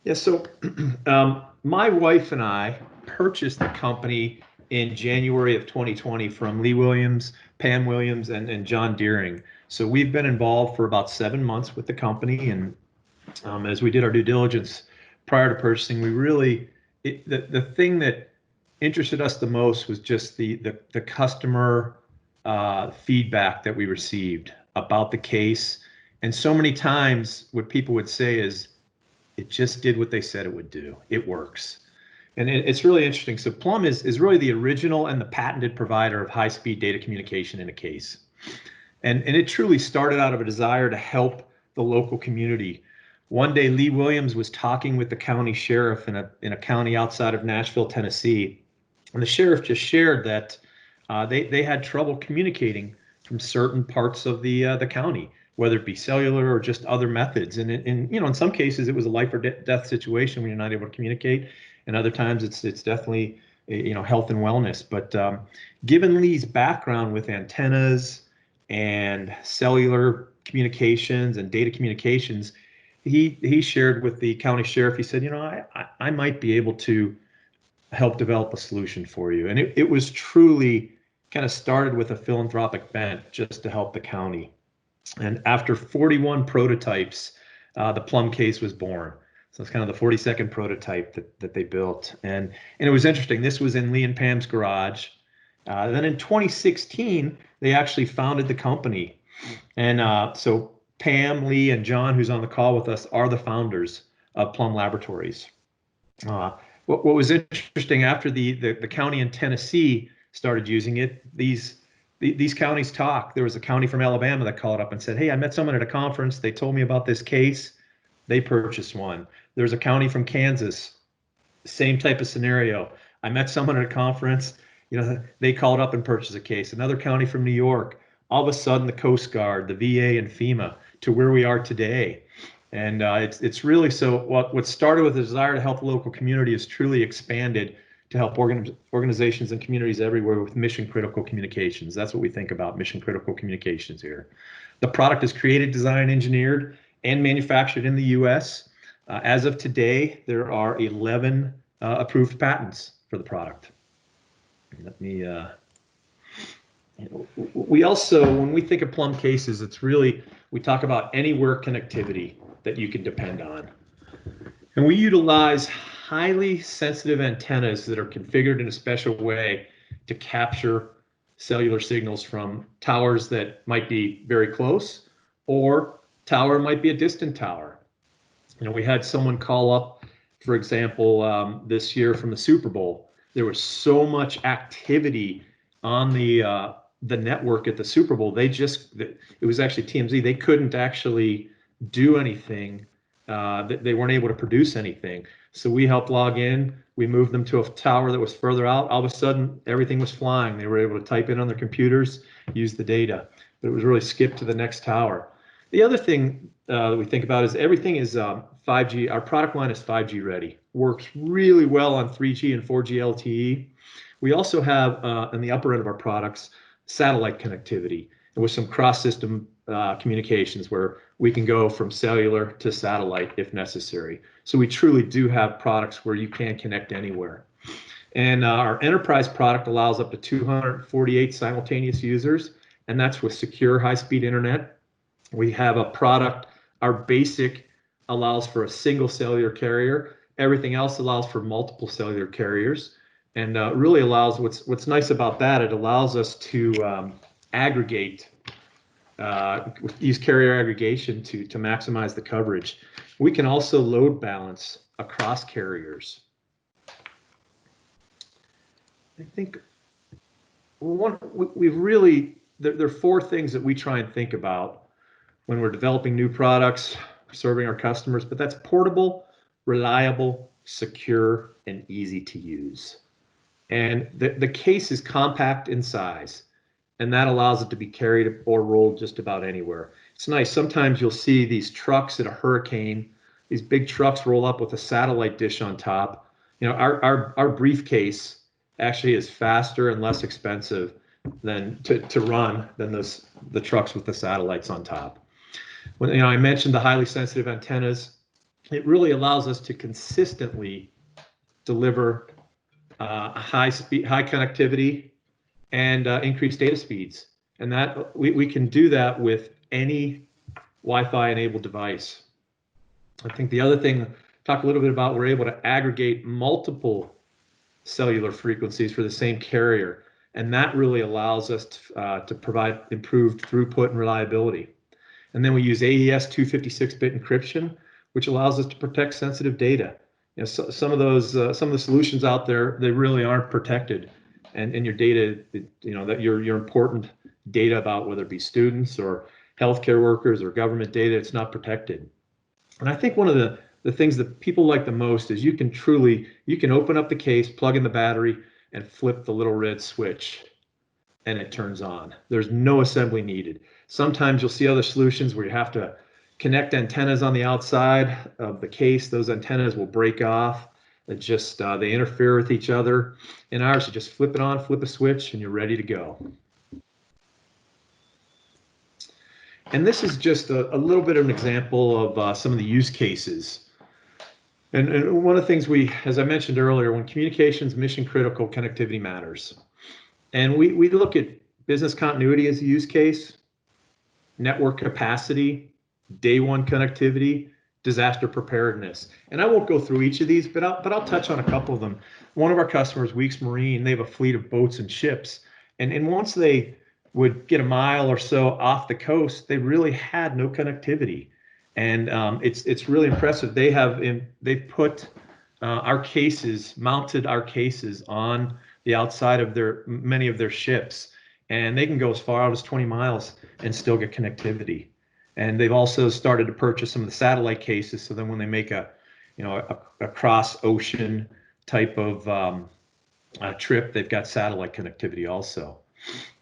Yeah, so my wife and I purchased the company in January of 2020 from Lee Williams, Pam Williams, and John Deering. So we've been involved for about 7 months with the company, and as we did our due diligence prior to purchasing, we really the thing that interested us the most was just the customer feedback that we received about the case. And so many times, what people would say is, it just did what they said it would do. It works. And it's really interesting. So Plum is really the original and the patented provider of high-speed data communication in a case. And it truly started out of a desire to help the local community. One day, Lee Williams was talking with the county sheriff in a county outside of Nashville, Tennessee. And the sheriff just shared that they had trouble communicating from certain parts of the county, whether it be cellular or just other methods. And in some cases, it was a life or death situation when you're not able to communicate. And other times, it's definitely health and wellness. But given Lee's background with antennas and cellular communications and data communications, he shared with the county sheriff. He said, I might be able to help develop a solution for you. And it was truly kind of started with a philanthropic bent just to help the county. And after 41 prototypes, the Plum Case was born. So it's kind of the 42nd prototype that they built. And it was interesting. This was in Lee and Pam's garage. Then in 2016, they actually founded the company. And so Pam, Lee, and John, who's on the call with us, are the founders of Plum Laboratories. Uh, what was interesting after the county in Tennessee started using it, these counties talk. There was a county from Alabama that called up and said, "Hey, I met someone at a conference. They told me about this case. They purchased one." There's a county from Kansas, same type of scenario. I met someone at a conference. They called up and purchased a case. Another county from New York. All of a sudden, the Coast Guard, the VA, and FEMA to where we are today. And it's really so what started with a desire to help the local community has truly expanded to help organizations and communities everywhere with mission critical communications. That's what we think about, mission critical communications here. The product is created, designed, engineered, and manufactured in the US. As of today, there are 11 approved patents for the product. Let me. We also, when we think of Plum Cases, it's really, we talk about anywhere connectivity that you can depend on. And we utilize highly sensitive antennas that are configured in a special way to capture cellular signals from towers that might be very close, or tower might be a distant tower. We had someone call up, for example, this year from the Super Bowl. There was so much activity on the network at the Super Bowl. It was actually TMZ. They couldn't actually do anything. They weren't able to produce anything. So we helped log in. We moved them to a tower that was further out. All of a sudden, everything was flying. They were able to type in on their computers, use the data, but it was really skipped to the next tower. The other thing that we think about is everything is 5G. Our product line is 5G ready. Works really well on 3G and 4G LTE. We also have in the upper end of our products satellite connectivity, and with some cross-system communications where we can go from cellular to satellite if necessary. So we truly do have products where you can connect anywhere. And our enterprise product allows up to 248 simultaneous users, and that's with secure high-speed internet. We have a product, our basic allows for a single cellular carrier. Everything else allows for multiple cellular carriers. And really allows, what's nice about that, it allows us to aggregate, use carrier aggregation to maximize the coverage. We can also load balance across carriers. I think there are four things that we try and think about when we're developing new products, serving our customers, but that's portable, reliable, secure, and easy to use. And the case is compact in size, and that allows it to be carried or rolled just about anywhere. It's nice. Sometimes you'll see these trucks at a hurricane. These big trucks roll up with a satellite dish on top. Our briefcase actually is faster and less expensive than to run than the trucks with the satellites on top. When I mentioned the highly sensitive antennas, it really allows us to consistently deliver high connectivity and increased data speeds. And that we can do that with any Wi-Fi enabled device. I think the other thing, talk a little bit about, we're able to aggregate multiple cellular frequencies for the same carrier. And that really allows us to provide improved throughput and reliability. And then we use AES 256-bit encryption, which allows us to protect sensitive data. You know, some of the solutions out there, they really aren't protected, and your data, you know, that your important data about whether it be students or healthcare workers or government data, it's not protected. And I think one of the things that people like the most is you can open up the case, plug in the battery, and flip the little red switch, and it turns on. There's no assembly needed. Sometimes you'll see other solutions where you have to connect antennas on the outside of the case. Those antennas will break off. It just they interfere with each other. In ours, you just flip it on, flip a switch, and you're ready to go. And this is just a little bit of an example of some of the use cases. And one of the things as I mentioned earlier, when communications mission critical, connectivity matters. And we look at business continuity as a use case, network capacity, day one connectivity, disaster preparedness. And I won't go through each of these, but I'll touch on a couple of them. One of our customers, Weeks Marine, they have a fleet of boats and ships. And once they would get a mile or so off the coast, they really had no connectivity. And it's really impressive. They've put mounted our cases on the outside of many of their ships, and they can go as far out as 20 miles and still get connectivity. And they've also started to purchase some of the satellite cases, so then when they make a cross ocean type of trip, they've got satellite connectivity also.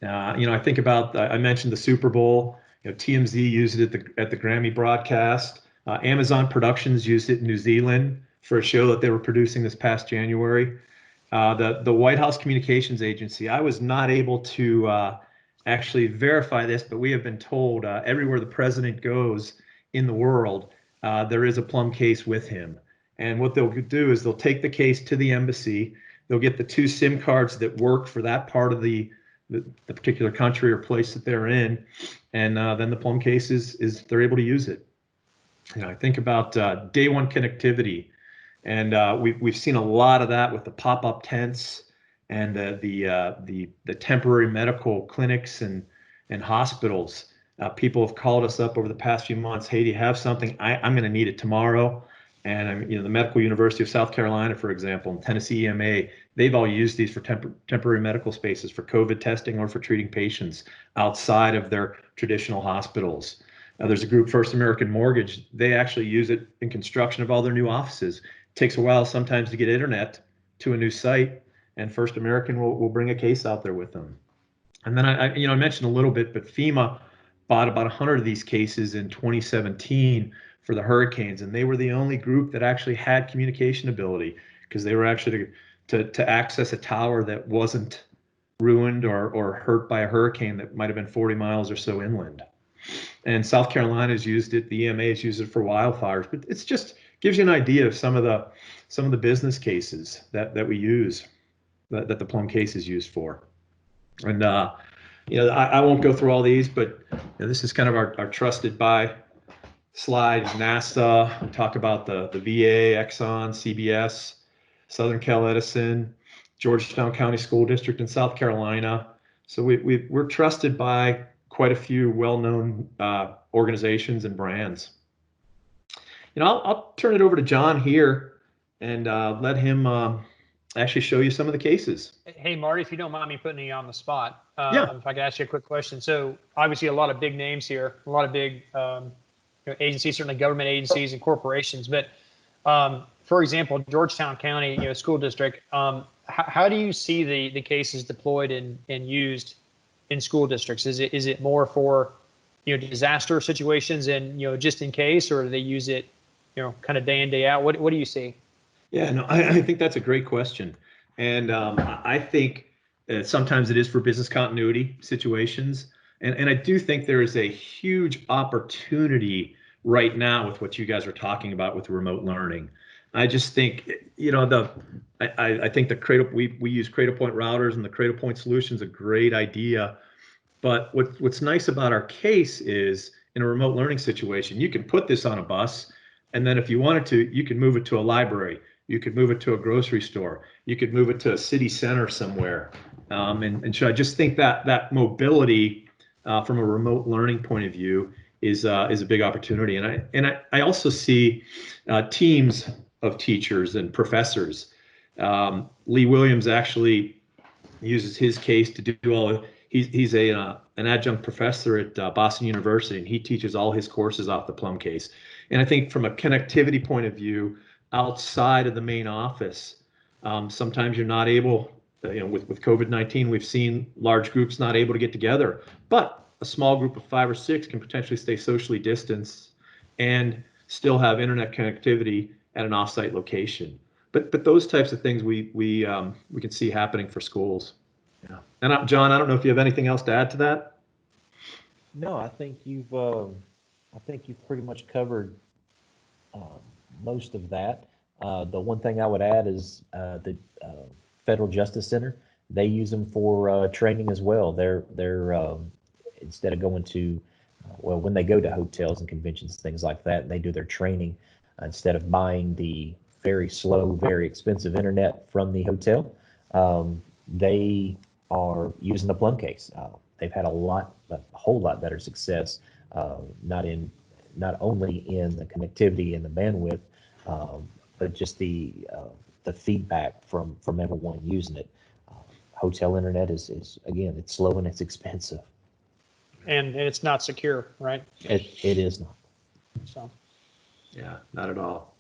I think about, I mentioned the Super Bowl. TMZ used it at the Grammy broadcast. Amazon Productions used it in New Zealand for a show that they were producing this past January. The White House Communications Agency, I was not able to actually verify this, but we have been told everywhere the president goes in the world, there is a Plum case with him. And what they'll do is they'll take the case to the embassy. They'll get the 2 SIM cards that work for that part of the particular country or place that they're in, and then the Plum case is they're able to use it. I think about day one connectivity, and we've seen a lot of that with the pop-up tents and the temporary medical clinics and hospitals. People have called us up over the past few months. Hey, do you have something? I'm going to need it tomorrow. And the Medical University of South Carolina, for example, and Tennessee EMA, they've all used these for temporary medical spaces for COVID testing or for treating patients outside of their traditional hospitals. There's a group, First American Mortgage. They actually use it in construction of all their new offices. It takes a while sometimes to get internet to a new site, and First American will bring a case out there with them. And then I mentioned a little bit, but FEMA bought about 100 of these cases in 2017 for the hurricanes, and they were the only group that actually had communication ability, because they were actually to access a tower that wasn't ruined or hurt by a hurricane that might have been 40 miles or so inland. And South Carolina's used it, the EMA has used it for wildfires, but it's just gives you an idea of some of the business cases that we use, that the Plum case is used for. And I won't go through all these, but this is kind of our trusted by slides. NASA, we talk about the VA, Exxon, CBS, Southern Cal Edison, Georgetown County School District in South Carolina. So we're trusted by quite a few well-known organizations and brands. I'll turn it over to John here and let him actually show you some of the cases. Hey, Marty, if you don't mind me putting you on the spot, yeah. If I could ask you a quick question. So obviously a lot of big names here, a lot of big agencies, certainly government agencies and corporations. But for example, Georgetown County School District, how do you see the cases deployed and used in school districts? Is it more for disaster situations and just in case, or do they use it kind of day in, day out? What do you see? Yeah, no, I think that's a great question. And I think sometimes it is for business continuity situations. And I do think there is a huge opportunity right now with what you guys are talking about with remote learning. I just think, I think the we use Cradlepoint routers, and the Cradlepoint solution is a great idea. But what's nice about our case is, in a remote learning situation, you can put this on a bus, and then if you wanted to, you can move it to a library, you could move it to a grocery store, you could move it to a city center somewhere. And so I just think that mobility from a remote learning point of view is a big opportunity. And I also see teams of teachers and professors. Lee Williams actually uses his case to do all. He's an adjunct professor at Boston University, and he teaches all his courses off the Plum Case. And I think from a connectivity point of view, outside of the main office, sometimes you're not able. With COVID-19, we've seen large groups not able to get together, but a small group of 5 or 6 can potentially stay socially distanced and still have internet connectivity at an offsite location. But those types of things we can see happening for schools. Yeah. And John, I don't know if you have anything else to add to that. No, I think you've pretty much covered most of that. The one thing I would add is the Federal Justice Center. They use them for training as well. They're instead of going to when they go to hotels and conventions, things like that, and they do their training, instead of buying the very slow, very expensive internet from the hotel, they are using the Plum Case. They've had a whole lot better success, not only in the connectivity and the bandwidth, but just the feedback from everyone using it. Hotel internet is again, it's slow and it's expensive, and it's not secure, right? It is not. So yeah, not at all.